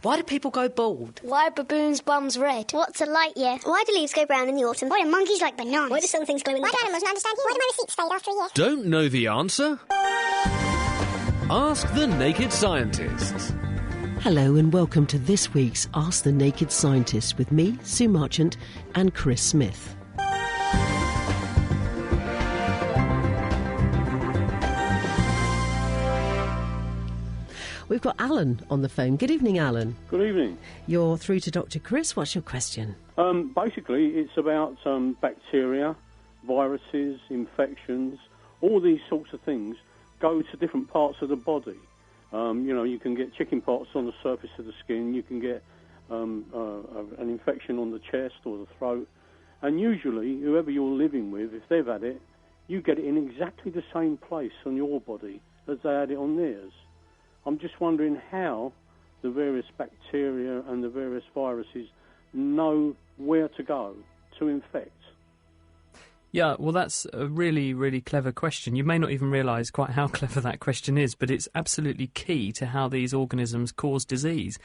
Why do people go bald? Why are baboons' bums red? What's a light year? Why do leaves go brown in the autumn? Why do monkeys like bananas? Why do some things glow in the dark? Why do animals not understand you? Why do my receipts fade after a year? Don't know the answer? Ask the Naked Scientists. Hello and welcome to this week's Ask the Naked Scientist with me, Sue Marchant, and Chris Smith. We've got Alan on the phone. Good evening, Alan. Good evening. You're through to Dr. Chris. What's your question? Basically, it's about bacteria, viruses, infections. All these sorts of things go to different parts of the body. You can get chickenpox on the surface of the skin. You can get an infection on the chest or the throat. And usually, whoever you're living with, if they've had it, you get it in exactly the same place on your body as they had it on theirs. I'm just wondering how the various bacteria and the various viruses know where to go to infect. Yeah, well, that's a really, really clever question. You may not even realise quite how clever that question is, but it's absolutely key to how these organisms cause disease.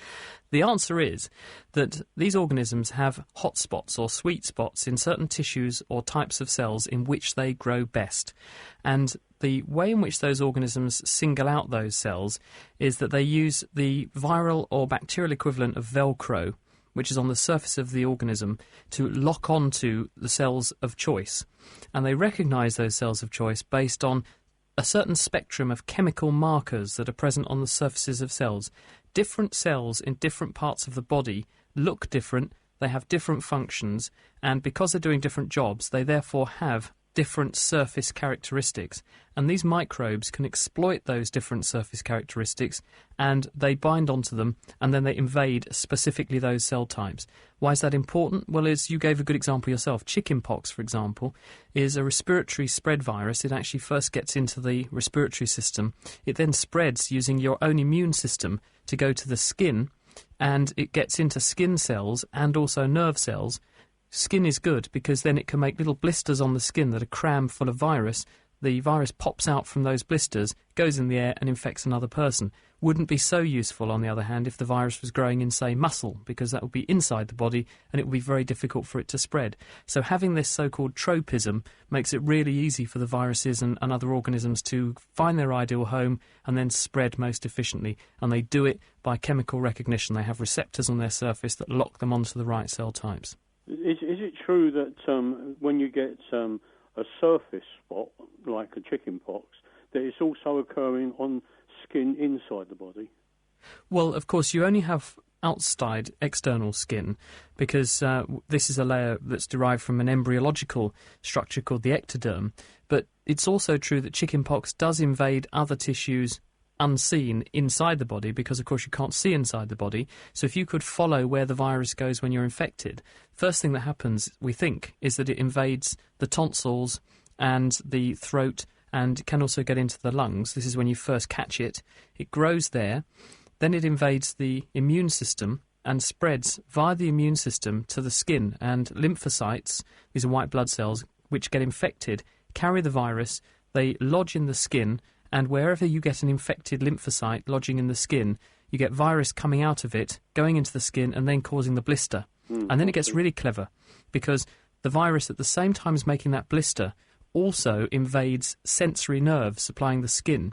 The answer is that these organisms have hotspots or sweet spots in certain tissues or types of cells in which they grow best. And the way in which those organisms single out those cells is that they use the viral or bacterial equivalent of Velcro, which is on the surface of the organism, to lock onto the cells of choice. And they recognise those cells of choice based on a certain spectrum of chemical markers that are present on the surfaces of cells. Different cells in different parts of the body look different, they have different functions, and because they're doing different jobs, they therefore have different surface characteristics. And these microbes can exploit those different surface characteristics, and they bind onto them, and then they invade specifically those cell types. Why is that important? Well, as you gave a good example yourself, chickenpox, for example, is a respiratory spread virus. It actually first gets into the respiratory system. It then spreads using your own immune system to go to the skin, and it gets into skin cells and also nerve cells. Skin is good because then it can make little blisters on the skin that are crammed full of virus. The virus pops out from those blisters, goes in the air and infects another person. Wouldn't be so useful, on the other hand, if the virus was growing in, say, muscle, because that would be inside the body and it would be very difficult for it to spread. So having this so-called tropism makes it really easy for the viruses and other organisms to find their ideal home and then spread most efficiently. And they do it by chemical recognition. They have receptors on their surface that lock them onto the right cell types. Is it true that when you get a surface spot, like a chickenpox, that it's also occurring on skin inside the body? Well, of course, you only have outside external skin because this is a layer that's derived from an embryological structure called the ectoderm. But it's also true that chickenpox does invade other tissues unseen inside the body because, of course, you can't see inside the body. So if you could follow where the virus goes when you're infected, first thing that happens, we think, is that it invades the tonsils and the throat and can also get into the lungs. This is when you first catch it. It grows there. Then it invades the immune system and spreads via the immune system to the skin. And lymphocytes, these are white blood cells, which get infected, carry the virus, they lodge in the skin, and wherever you get an infected lymphocyte lodging in the skin, you get virus coming out of it, going into the skin, and then causing the blister. And then it gets really clever, because the virus, at the same time as making that blister, also invades sensory nerves supplying the skin.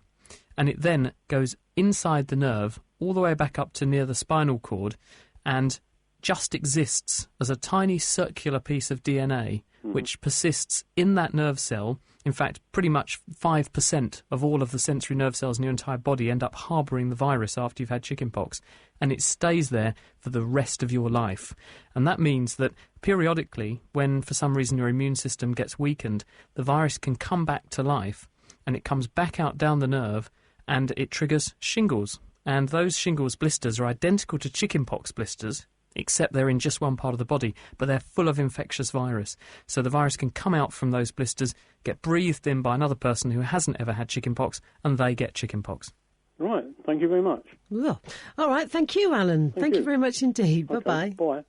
And it then goes inside the nerve, all the way back up to near the spinal cord, and just exists as a tiny circular piece of DNA which persists in that nerve cell. In fact, pretty much 5% of all of the sensory nerve cells in your entire body end up harbouring the virus after you've had chickenpox, and it stays there for the rest of your life. And that means that periodically, when for some reason your immune system gets weakened, the virus can come back to life, and it comes back out down the nerve, and it triggers shingles. And those shingles blisters are identical to chickenpox blisters, except they're in just one part of the body, but they're full of infectious virus. So the virus can come out from those blisters, get breathed in by another person who hasn't ever had chickenpox, and they get chickenpox. Right, thank you very much. Well, all right, thank you, Alan. Thank you very much indeed. Okay, Bye-bye. Bye.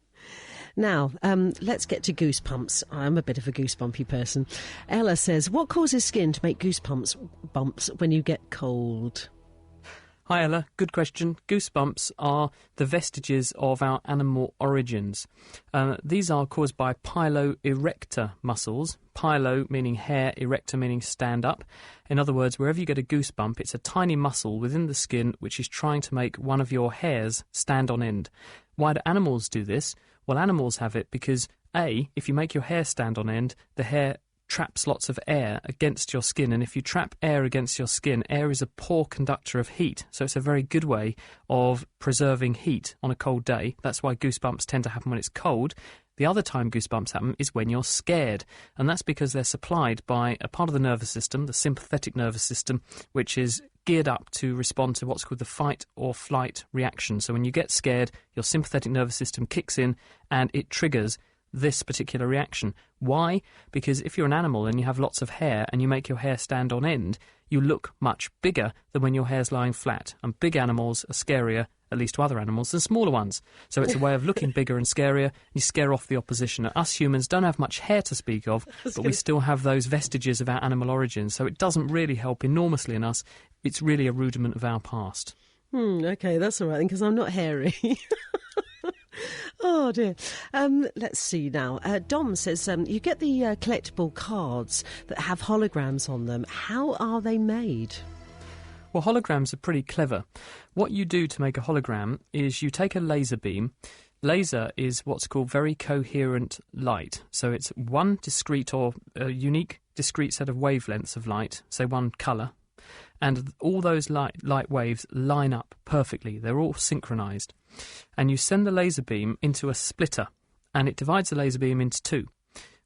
Now, let's get to goosebumps. I'm a bit of a goosebumpy person. Ella says, what causes skin to make goosebumps when you get cold? Hi Ella, good question. Goosebumps are the vestiges of our animal origins. These are caused by piloerector muscles. Pilo meaning hair, erector meaning stand up. In other words, wherever you get a goosebump, it's a tiny muscle within the skin which is trying to make one of your hairs stand on end. Why do animals do this? Well, animals have it because, A, if you make your hair stand on end, the hair traps lots of air against your skin, and if you trap air against your skin, air is a poor conductor of heat, so it's a very good way of preserving heat on a cold day. That's why goosebumps tend to happen when it's cold. The other time goosebumps happen is when you're scared, and that's because they're supplied by a part of the nervous system, the sympathetic nervous system, which is geared up to respond to what's called the fight or flight reaction. So when you get scared, your sympathetic nervous system kicks in and it triggers this particular reaction. Why? Because if you're an animal and you have lots of hair and you make your hair stand on end, you look much bigger than when your hair's lying flat. And big animals are scarier, at least to other animals, than smaller ones. So it's a way of looking bigger and scarier. You scare off the opposition. Us humans don't have much hair to speak of, but we still have those vestiges of our animal origins. So it doesn't really help enormously in us. It's really a rudiment of our past. OK, that's all right, because I'm not hairy. Oh dear. Let's see now. Dom says you get the collectible cards that have holograms on them. How are they made? Well, holograms are pretty clever. What you do to make a hologram is you take a laser beam. Laser is what's called very coherent light. So it's one discrete or unique discrete set of wavelengths of light, say one colour, and all those light waves line up perfectly. They're all synchronised. And you send the laser beam into a splitter, and it divides the laser beam into two.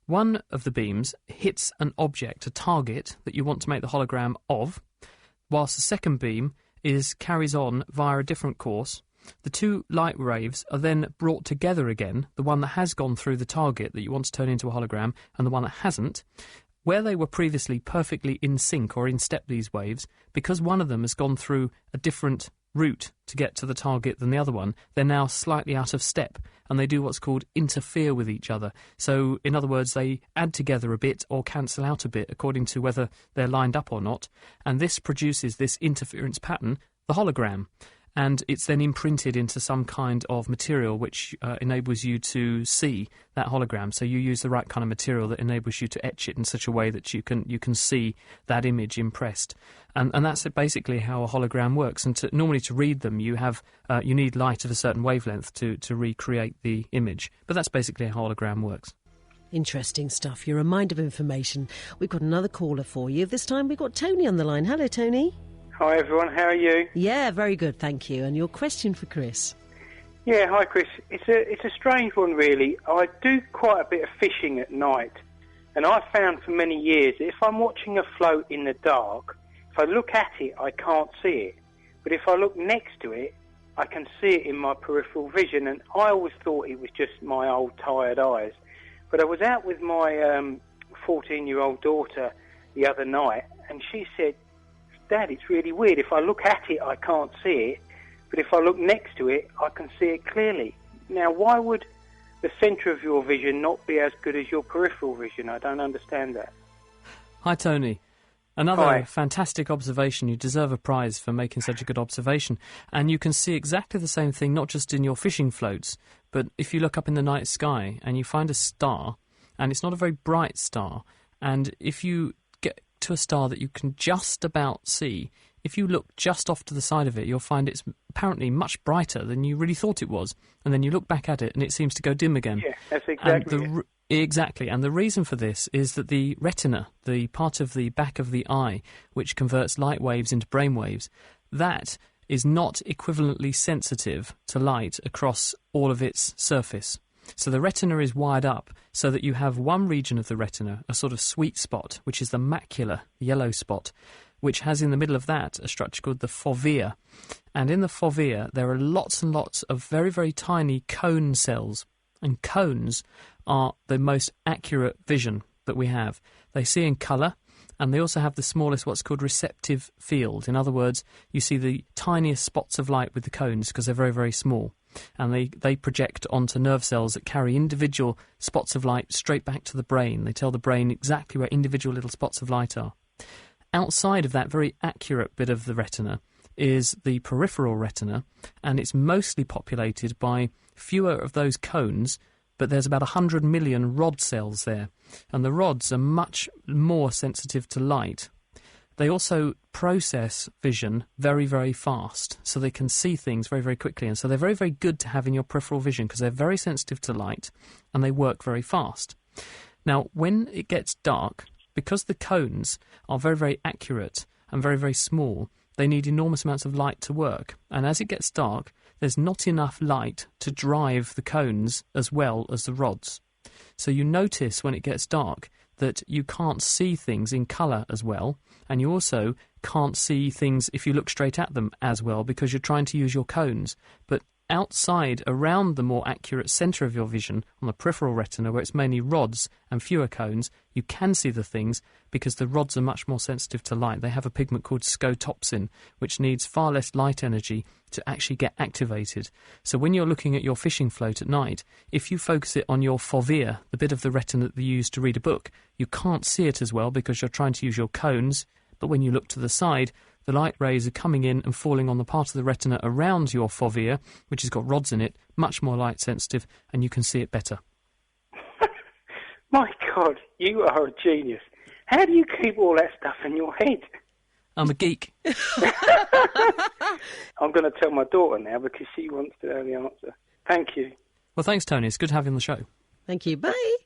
One of the beams hits an object, a target, that you want to make the hologram of, whilst the second beam carries on via a different course. The two light waves are then brought together again, the one that has gone through the target that you want to turn into a hologram, and the one that hasn't. Where they were previously perfectly in sync or in step, these waves, because one of them has gone through a different route to get to the target than the other one, they're now slightly out of step, and they do what's called interfere with each other. So, in other words, they add together a bit or cancel out a bit according to whether they're lined up or not, and this produces this interference pattern, the hologram. And it's then imprinted into some kind of material which enables you to see that hologram. So you use the right kind of material that enables you to etch it in such a way that you can see that image impressed. And that's basically how a hologram works. And normally to read them, you need light of a certain wavelength to recreate the image. But that's basically how a hologram works. Interesting stuff. You're a mind of information. We've got another caller for you. This time we've got Tony on the line. Hello, Tony. Hi everyone, how are you? Yeah, very good, thank you. And your question for Chris? Yeah, hi Chris. It's a strange one really. I do quite a bit of fishing at night, and I've found for many years that if I'm watching a float in the dark, if I look at it I can't see it, but if I look next to it I can see it in my peripheral vision, and I always thought it was just my old tired eyes. But I was out with my 14-year-old daughter the other night, and she said, Dad, it's really weird. If I look at it, I can't see it, but if I look next to it, I can see it clearly. Now, why would the centre of your vision not be as good as your peripheral vision? I don't understand that. Hi, Tony. Another fantastic observation. You deserve a prize for making such a good observation. And you can see exactly the same thing, not just in your fishing floats, but if you look up in the night sky and you find a star, and it's not a very bright star, and if you to a star that you can just about see, if you look just off to the side of it, you'll find it's apparently much brighter than you really thought it was. And then you look back at it and it seems to go dim again. Yeah, that's exactly it. Exactly. And the reason for this is that the retina, the part of the back of the eye, which converts light waves into brain waves, that is not equivalently sensitive to light across all of its surface. So the retina is wired up so that you have one region of the retina, a sort of sweet spot, which is the macula, the yellow spot, which has in the middle of that a structure called the fovea. And in the fovea, there are lots and lots of very, very tiny cone cells. And cones are the most accurate vision that we have. They see in colour, and they also have the smallest, what's called receptive field. In other words, you see the tiniest spots of light with the cones because they're very, very small. And they project onto nerve cells that carry individual spots of light straight back to the brain. They tell the brain exactly where individual little spots of light are. Outside of that very accurate bit of the retina, is the peripheral retina, and it's mostly populated by fewer of those cones, but there's about 100 million rod cells there, and the rods are much more sensitive to light. They also process vision very, very fast, so they can see things very, very quickly, and so they're very, very good to have in your peripheral vision because they're very sensitive to light and they work very fast. Now, when it gets dark, because the cones are very, very accurate and very, very small, they need enormous amounts of light to work, and as it gets dark, there's not enough light to drive the cones as well as the rods. So you notice when it gets dark that you can't see things in colour as well, and you also can't see things if you look straight at them as well because you're trying to use your cones. But outside, around the more accurate centre of your vision, on the peripheral retina, where it's mainly rods and fewer cones, you can see the things because the rods are much more sensitive to light. They have a pigment called scotopsin, which needs far less light energy to actually get activated. So when you're looking at your fishing float at night, if you focus it on your fovea, the bit of the retina that you use to read a book, you can't see it as well because you're trying to use your cones. But when you look to the side, the light rays are coming in and falling on the part of the retina around your fovea, which has got rods in it, much more light sensitive, and you can see it better. My God, you are a genius. How do you keep all that stuff in your head? I'm a geek. I'm going to tell my daughter now because she wants to know the answer. Thank you. Well, thanks, Tony. It's good to have you on the show. Thank you. Bye.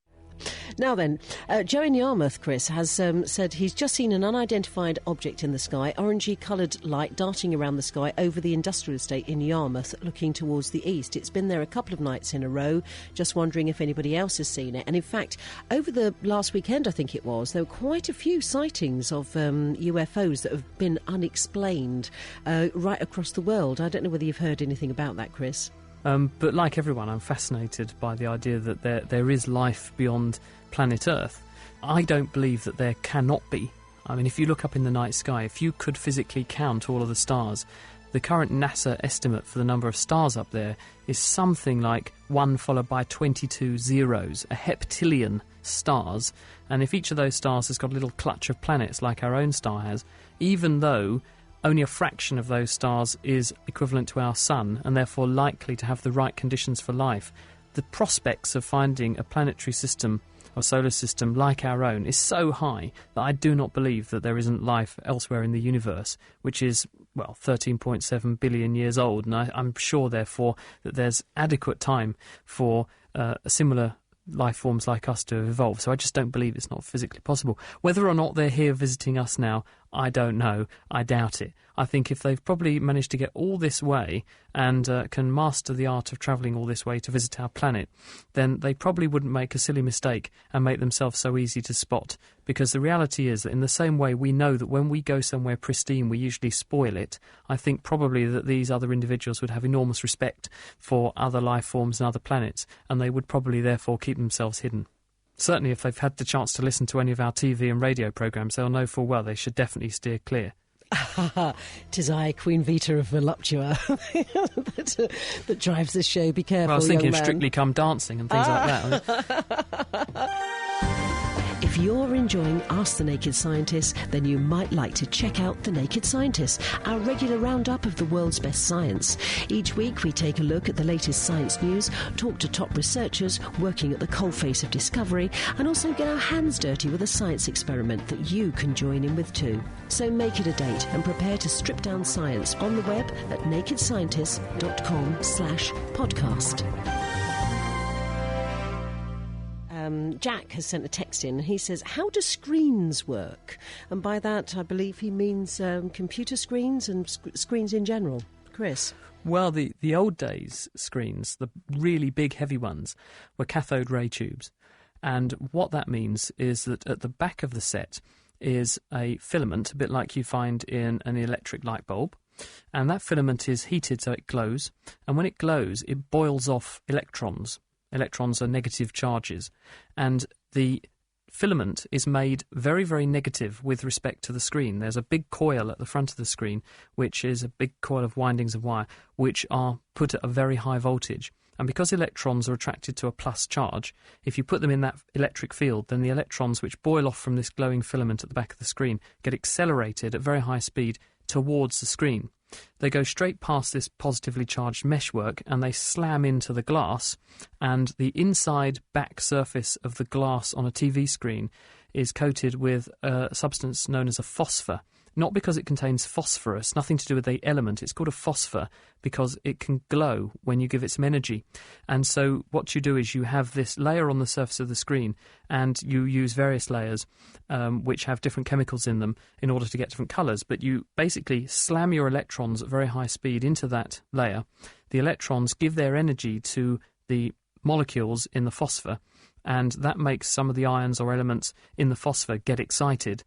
Now then, Joe in Yarmouth, Chris, has said he's just seen an unidentified object in the sky, orangey-coloured light darting around the sky over the industrial estate in Yarmouth, looking towards the east. It's been there a couple of nights in a row, just wondering if anybody else has seen it. And in fact, over the last weekend, I think it was, there were quite a few sightings of UFOs that have been unexplained right across the world. I don't know whether you've heard anything about that, Chris. But like everyone, I'm fascinated by the idea that there is life beyond planet Earth. I don't believe that there cannot be. I mean, if you look up in the night sky, if you could physically count all of the stars, the current NASA estimate for the number of stars up there is something like 1 followed by 22 zeros, a heptillion stars. And if each of those stars has got a little clutch of planets like our own star has, even though only a fraction of those stars is equivalent to our sun and therefore likely to have the right conditions for life, the prospects of finding a planetary system or solar system like our own is so high that I do not believe that there isn't life elsewhere in the universe, which is, 13.7 billion years old. And I'm sure, therefore, that there's adequate time for similar life forms like us to have evolved. So I just don't believe it's not physically possible. Whether or not they're here visiting us now, I don't know. I doubt it. I think if they've probably managed to get all this way and can master the art of travelling all this way to visit our planet, then they probably wouldn't make a silly mistake and make themselves so easy to spot. Because the reality is that in the same way we know that when we go somewhere pristine, we usually spoil it, I think probably that these other individuals would have enormous respect for other life forms and other planets, and they would probably therefore keep themselves hidden. Certainly if they've had the chance to listen to any of our TV and radio programmes, they'll know full well they should definitely steer clear. 'Tis I, Queen Vita of Voluptua, that drives this show. Be careful, well, I was thinking young of man. Strictly Come Dancing and things like that. If you're enjoying Ask the Naked Scientist, then you might like to check out The Naked Scientist, our regular roundup of the world's best science. Each week we take a look at the latest science news, talk to top researchers working at the coalface of discovery, and also get our hands dirty with a science experiment that you can join in with too. So make it a date and prepare to strip down science on the web at nakedscientist.com/podcast. Jack has sent a text in. He says, how do screens work? And by that, I believe he means computer screens and screens in general. Chris? Well, the old days screens, the really big heavy ones, were cathode ray tubes. And what that means is that at the back of the set is a filament, a bit like you find in an electric light bulb. And that filament is heated so it glows. And when it glows, it boils off electrons. Electrons are negative charges, and the filament is made very, very negative with respect to the screen. There's a big coil at the front of the screen, which is a big coil of windings of wire, which are put at a very high voltage. And because electrons are attracted to a plus charge, if you put them in that electric field, then the electrons which boil off from this glowing filament at the back of the screen get accelerated at very high speed towards the screen. they go straight past this positively charged meshwork and they slam into the glass, and the inside back surface of the glass on a TV screen is coated with a substance known as a phosphor. Not because it contains phosphorus, nothing to do with the element. It's called a phosphor because it can glow when you give it some energy. And so what you do is you have this layer on the surface of the screen, and you use various layers which have different chemicals in them in order to get different colours. But you basically slam your electrons at very high speed into that layer. The electrons give their energy to the molecules in the phosphor, and that makes some of the ions or elements in the phosphor get excited,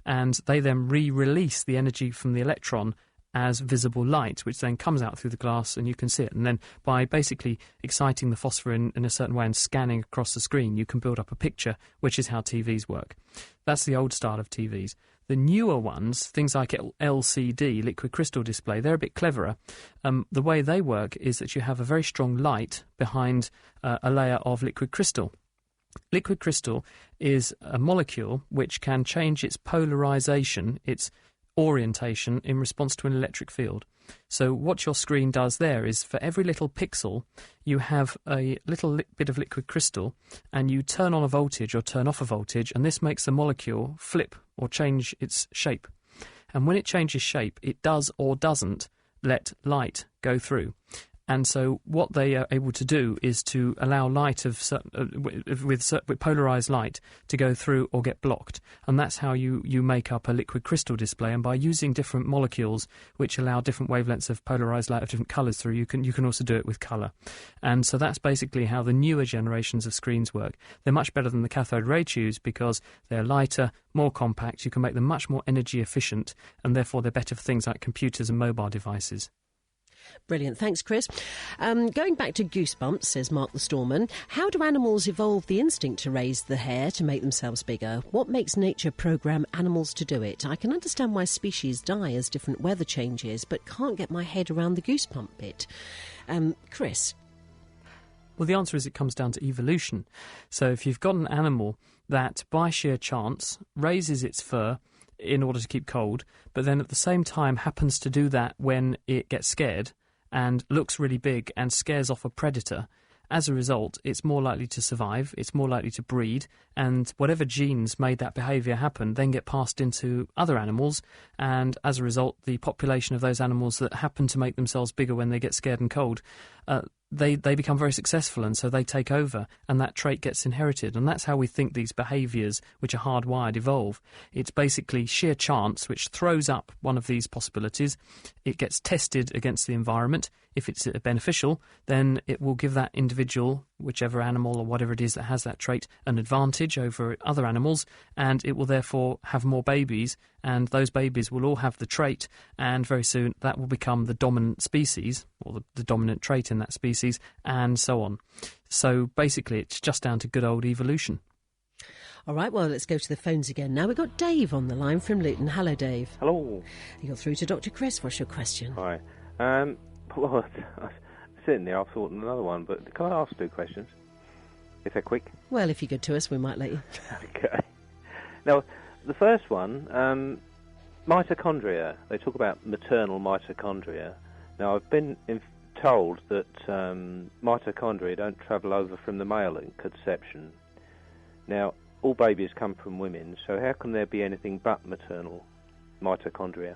and they then re-release the energy from the electron as visible light, which then comes out through the glass and you can see it. And then by basically exciting the phosphor in a certain way and scanning across the screen, you can build up a picture, which is how TVs work. That's the old style of TVs. The newer ones, things like LCD, liquid crystal display, they're a bit cleverer. The way they work is that you have a very strong light behind a layer of liquid crystal. Liquid crystal is a molecule which can change its polarization, its orientation, in response to an electric field. So what your screen does there is, for every little pixel, you have a little bit of liquid crystal, and you turn on a voltage or turn off a voltage, and this makes the molecule flip or change its shape. And when it changes shape, it does or doesn't let light go through. And so what they are able to do is to allow light of with polarized light to go through or get blocked. And that's how you make up a liquid crystal display. And by using different molecules which allow different wavelengths of polarized light of different colors through, you can also do it with color. And so that's basically how the newer generations of screens work. They're much better than the cathode ray tubes because they're lighter, more compact. You can make them much more energy efficient, and therefore they're better for things like computers and mobile devices. Brilliant. Thanks, Chris. Going back to Goosebumps, says Mark the Storman, how do animals evolve the instinct to raise the hair to make themselves bigger? What makes nature program animals to do it? I can understand why species die as different weather changes, but can't get my head around the goosebump bit. Chris? Well, the answer is it comes down to evolution. So if you've got an animal that, by sheer chance, raises its fur in order to keep cold, but then at the same time happens to do that when it gets scared and looks really big and scares off a predator, as a result, it's more likely to survive, it's more likely to breed, and whatever genes made that behaviour happen then get passed into other animals, and as a result, the population of those animals that happen to make themselves bigger when they get scared and cold, they become very successful, and so they take over, and that trait gets inherited. And that's how we think these behaviours, which are hardwired, evolve. It's basically sheer chance which throws up one of these possibilities. It gets tested against the environment. If it's beneficial, then it will give that individual, whichever animal or whatever it is that has that trait, an advantage over other animals, and it will therefore have more babies, and those babies will all have the trait, and very soon that will become the dominant species, or the dominant trait in that species, and so on. So basically it's just down to good old evolution. All right, well, let's go to the phones again now. We've got Dave on the line from Luton. Hello, Dave. Hello. You're through to Dr. Chris. What's your question? Hi. Well, sitting there, I've thought of another one, but can I ask two questions? If they're quick? Well, if you're good to us, we might let you. Okay. Now, the first one, mitochondria. They talk about maternal mitochondria. Now, I've been told that mitochondria don't travel over from the male at conception. Now, all babies come from women, so how can there be anything but maternal mitochondria?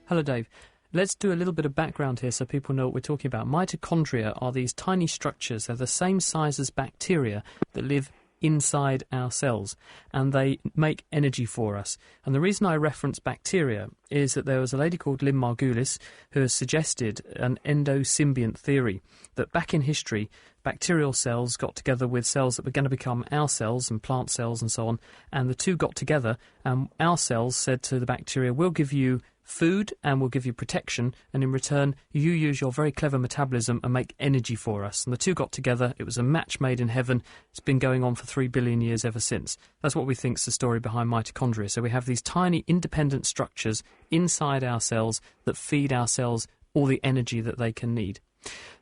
Hello, Dave. Let's do a little bit of background here so people know what we're talking about. Mitochondria are these tiny structures. They're the same size as bacteria that live inside our cells, and they make energy for us. And the reason I reference bacteria is that there was a lady called Lynn Margulis who has suggested an endosymbiont theory, that back in history, bacterial cells got together with cells that were going to become our cells and plant cells and so on, and the two got together, and our cells said to the bacteria, we'll give you food and we'll give you protection, and in return you use your very clever metabolism and make energy for us. And the two got together. It was a match made in heaven. It's been going on for 3 billion years ever since. That's what we think is the story behind mitochondria. So we have these tiny independent structures inside our cells that feed our cells all the energy that they can need.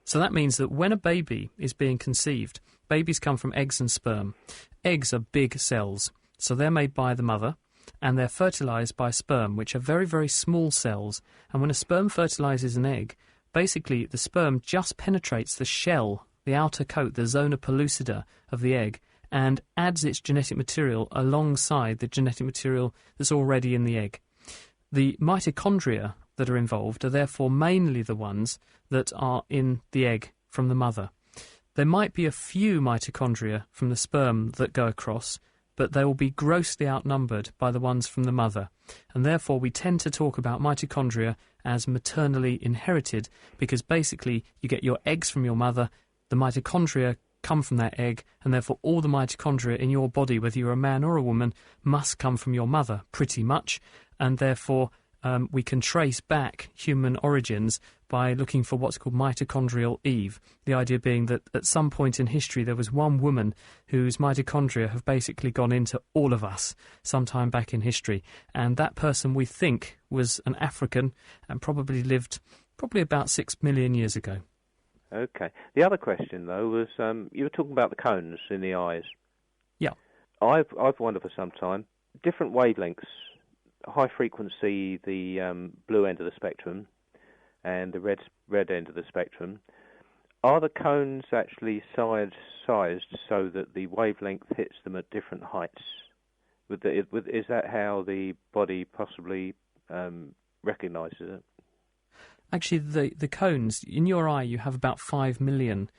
So that means that when a baby is being conceived, babies come from eggs and sperm. Eggs are big cells, so they're made by the mother. and they're fertilised by sperm, which are very, very small cells. And when a sperm fertilises an egg, basically the sperm just penetrates the shell, the outer coat, the zona pellucida of the egg, and adds its genetic material alongside the genetic material that's already in the egg. The mitochondria that are involved are therefore mainly the ones that are in the egg from the mother. There might be a few mitochondria from the sperm that go across, but they will be grossly outnumbered by the ones from the mother. And therefore we tend to talk about mitochondria as maternally inherited, because basically you get your eggs from your mother, the mitochondria come from that egg, and therefore all the mitochondria in your body, whether you're a man or a woman, must come from your mother, pretty much. And therefore we can trace back human origins by looking for what's called mitochondrial Eve. The idea being that at some point in history there was one woman whose mitochondria have basically gone into all of us sometime back in history. And that person, we think, was an African and probably lived about 6 million years ago. Okay. The other question, though, was you were talking about the cones in the eyes. Yeah. I've wondered for some time, different wavelengths, high frequency, the blue end of the spectrum, and the red end of the spectrum. Are the cones actually sized so that the wavelength hits them at different heights? Is that how the body possibly recognises it? Actually, the cones, in your eye you have about 5 million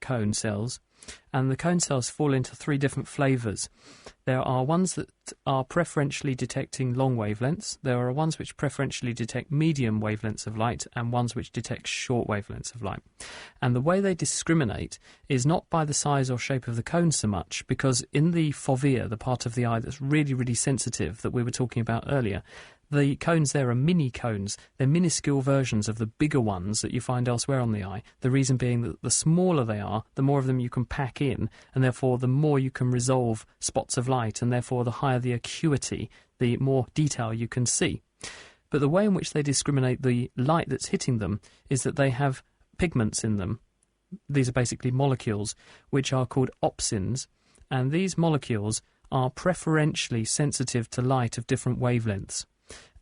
cone cells, and the cone cells fall into 3 different flavours. There are ones that are preferentially detecting long wavelengths, there are ones which preferentially detect medium wavelengths of light, and ones which detect short wavelengths of light. And the way they discriminate is not by the size or shape of the cone so much, because in the fovea, the part of the eye that's really, really sensitive that we were talking about earlier, the cones there are mini cones. They're minuscule versions of the bigger ones that you find elsewhere on the eye. The reason being that the smaller they are, the more of them you can pack in, and therefore the more you can resolve spots of light, and therefore the higher the acuity, the more detail you can see. But the way in which they discriminate the light that's hitting them is that they have pigments in them. These are basically molecules which are called opsins, and these molecules are preferentially sensitive to light of different wavelengths.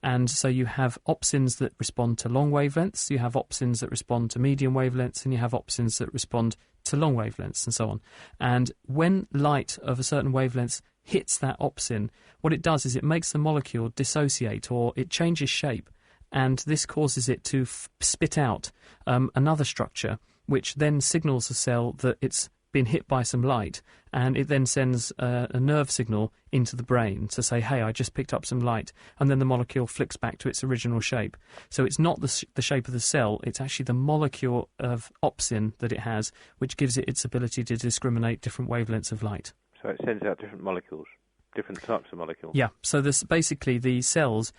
And so you have opsins that respond to long wavelengths, you have opsins that respond to medium wavelengths, and you have opsins that respond to long wavelengths, and so on. And when light of a certain wavelength hits that opsin, what it does is it makes the molecule dissociate, or it changes shape, and this causes it to spit out another structure, which then signals the cell that it's been hit by some light, and it then sends a nerve signal into the brain to say, hey, I just picked up some light, and then the molecule flicks back to its original shape. So it's not the shape of the cell, it's actually the molecule of opsin that it has, which gives it its ability to discriminate different wavelengths of light. So it sends out different molecules, different types of molecules. Yeah, so this basically the cells,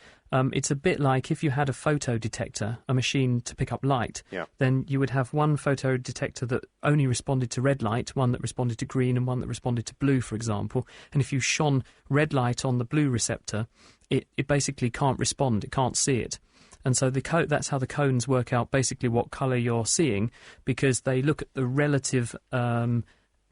it's a bit like if you had a photo detector, a machine to pick up light, then you would have one photo detector that only responded to red light, one that responded to green, and one that responded to blue, for example. And if you shone red light on the blue receptor, it basically can't respond, it can't see it. And so that's how the cones work out basically what colour you're seeing, because they look at the relative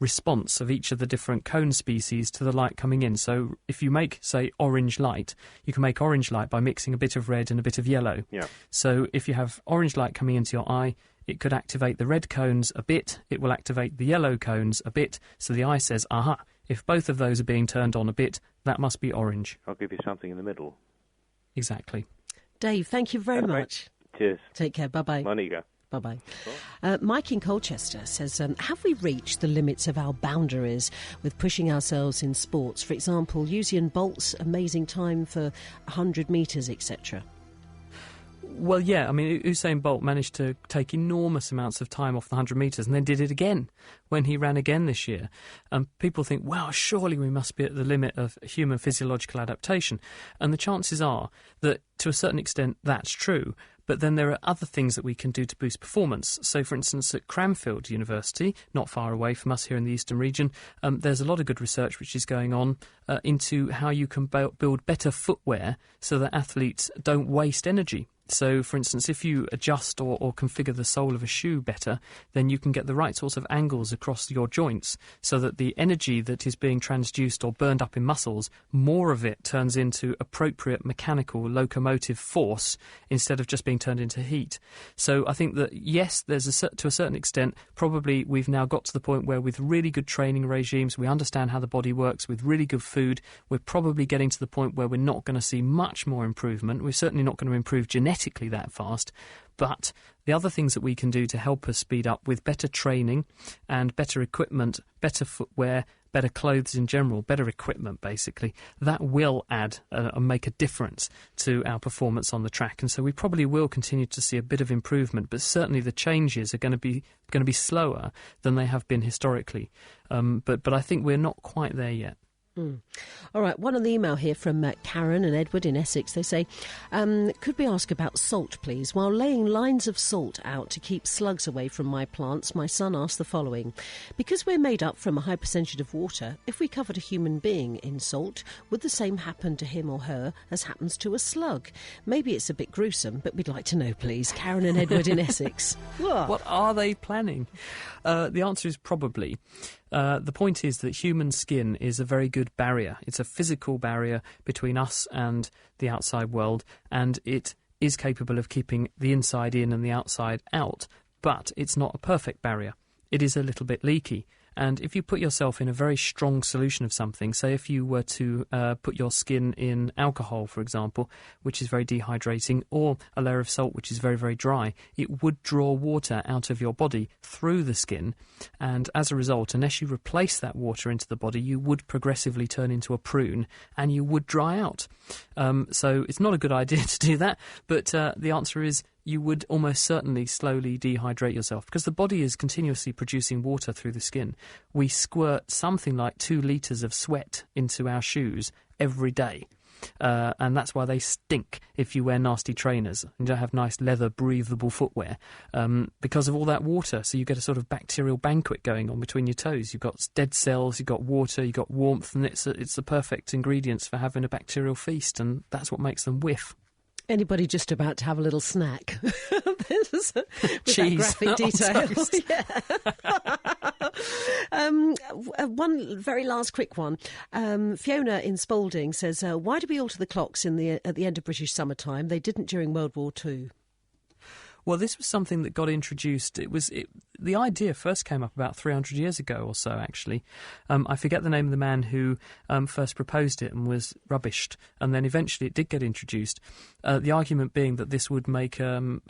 response of each of the different cone species to the light coming in. So if you make, say, orange light, you can make orange light by mixing a bit of red and a bit of yellow. Yeah. So if you have orange light coming into your eye, it could activate the red cones a bit, it will activate the yellow cones a bit, so the eye says, aha, if both of those are being turned on a bit, that must be orange. I'll give you something in the middle. Exactly. Dave, thank you very much. Cheers. Take care, bye-bye. Monica. Bye-bye. Mike in Colchester says, have we reached the limits of our boundaries with pushing ourselves in sports? For example, Usain Bolt's amazing time for 100 metres, etc. Well, yeah, I mean, Usain Bolt managed to take enormous amounts of time off the 100 metres and then did it again when he ran again this year. And people think, wow, surely we must be at the limit of human physiological adaptation. And the chances are that, to a certain extent, that's true. But then there are other things that we can do to boost performance. So, for instance, at Cranfield University, not far away from us here in the Eastern region, there's a lot of good research which is going on into how you can build better footwear so that athletes don't waste energy. So, for instance, if you adjust or configure the sole of a shoe better, then you can get the right sorts of angles across your joints so that the energy that is being transduced or burned up in muscles, more of it turns into appropriate mechanical locomotive force instead of just being turned into heat. So I think that, yes, there's to a certain extent, probably we've now got to the point where with really good training regimes, we understand how the body works, with really good food, we're probably getting to the point where we're not going to see much more improvement. We're certainly not going to improve genetically that fast. But the other things that we can do to help us speed up with better training and better equipment, better footwear, better clothes in general, better equipment basically, that will add and make a difference to our performance on the track. And so we probably will continue to see a bit of improvement, but certainly the changes are going to be slower than they have been historically. But I think we're not quite there yet. All right, one on the email here from Karen and Edward in Essex. They say, could we ask about salt, please? While laying lines of salt out to keep slugs away from my plants, my son asked the following. Because we're made up from a high percentage of water, if we covered a human being in salt, would the same happen to him or her as happens to a slug? Maybe it's a bit gruesome, but we'd like to know, please. Karen and Edward in Essex. What are they planning? The answer is probably. The point is that human skin is a very good barrier. It's a physical barrier between us and the outside world, and it is capable of keeping the inside in and the outside out, but it's not a perfect barrier. It is a little bit leaky. And if you put yourself in a very strong solution of something, say if you were to put your skin in alcohol, for example, which is very dehydrating, or a layer of salt, which is very, very dry, it would draw water out of your body through the skin. And as a result, unless you replace that water into the body, you would progressively turn into a prune and you would dry out. So it's not a good idea to do that, but the answer is you would almost certainly slowly dehydrate yourself because the body is continuously producing water through the skin. We squirt something like 2 litres of sweat into our shoes every day. And that's why they stink if you wear nasty trainers and don't have nice leather breathable footwear because of all that water. So you get a sort of bacterial banquet going on between your toes. You've got dead cells, you've got water, you've got warmth, and it's the perfect ingredients for having a bacterial feast, and that's what makes them whiff. Anybody just about to have a little snack? With cheese. That graphic detail. One very last quick one. Fiona in Spalding says, why do we alter the clocks at the end of British summertime? They didn't during World War II. Well, this was something that got introduced. The idea first came up about 300 years ago or so, actually. I forget the name of the man who first proposed it and was rubbished, and then eventually it did get introduced. The argument being that this would make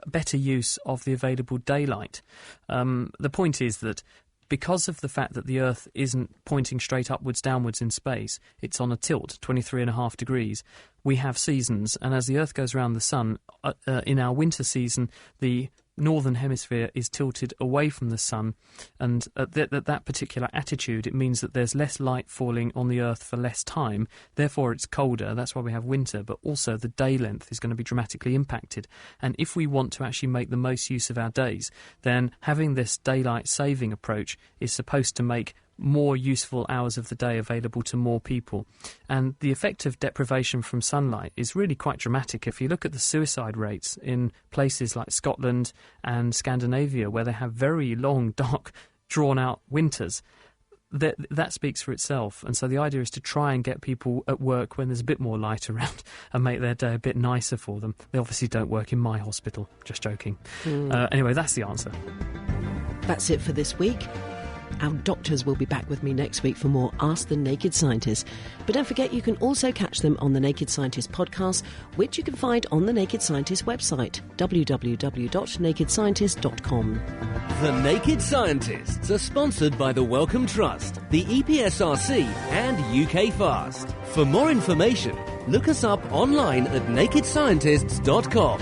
better use of the available daylight. The point is that because of the fact that the Earth isn't pointing straight upwards, downwards in space, it's on a tilt, 23.5 degrees, we have seasons, and as the Earth goes around the sun, in our winter season, the northern hemisphere is tilted away from the sun, and at that particular attitude, it means that there's less light falling on the Earth for less time. Therefore, it's colder. That's why we have winter. But also, the day length is going to be dramatically impacted. And if we want to actually make the most use of our days, then having this daylight saving approach is supposed to make more useful hours of the day available to more people. And the effect of deprivation from sunlight is really quite dramatic. If you look at the suicide rates in places like Scotland and Scandinavia, where they have very long, dark, drawn-out winters, that speaks for itself. And so the idea is to try and get people at work when there's a bit more light around and make their day a bit nicer for them. They obviously don't work in my hospital, just joking. Anyway, that's the answer. That's it for this week. Our doctors will be back with me next week for more Ask the Naked Scientist. But don't forget, you can also catch them on the Naked Scientist podcast, which you can find on the Naked Scientist website, www.nakedscientist.com. The Naked Scientists are sponsored by the Wellcome Trust, the EPSRC and UK Fast. For more information, look us up online at nakedscientists.com.